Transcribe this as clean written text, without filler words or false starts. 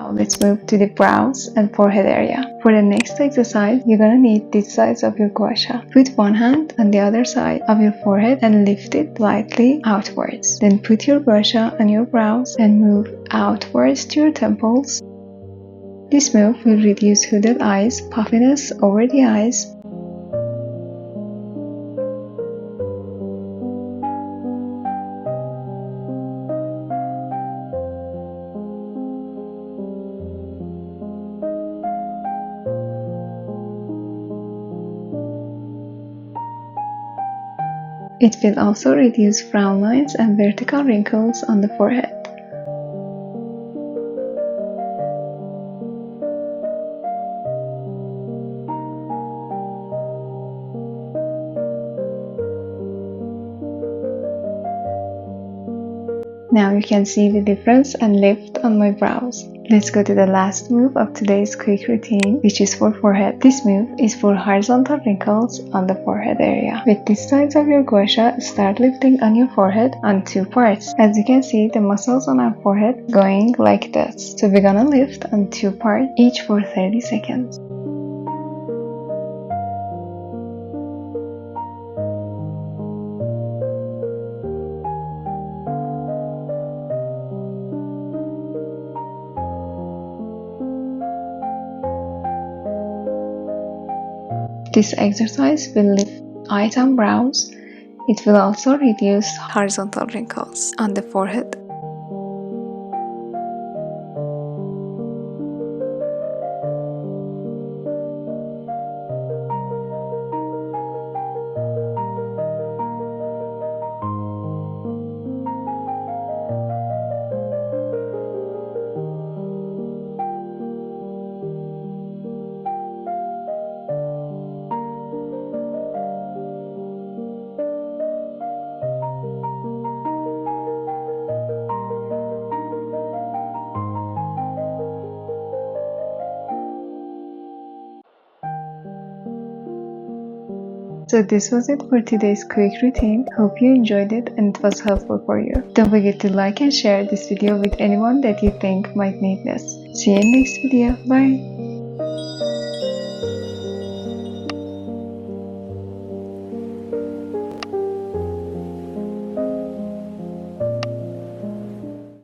Now let's move to the brows and forehead area. For the next exercise, you're gonna need this side of your gua sha. Put one hand on the other side of your forehead and lift it lightly outwards. Then put your gua sha on your brows and move outwards to your temples. This move will reduce hooded eyes, puffiness over the eyes. It will also reduce frown lines and vertical wrinkles on the forehead. Now you can see the difference and lift on my brows. Let's go to the last move of today's quick routine, which is for forehead. This move is for horizontal wrinkles on the forehead area. With this side of your gua sha, start lifting on your forehead on two parts. As you can see, the muscles on our forehead going like this. So we're gonna lift on two parts, each for 30 seconds. This exercise will lift eyes and brows. It will also reduce horizontal wrinkles on the forehead. So this was it for today's quick routine. Hope you enjoyed it and it was helpful for you. Don't forget to like and share this video with anyone that you think might need this. See you in next video. Bye!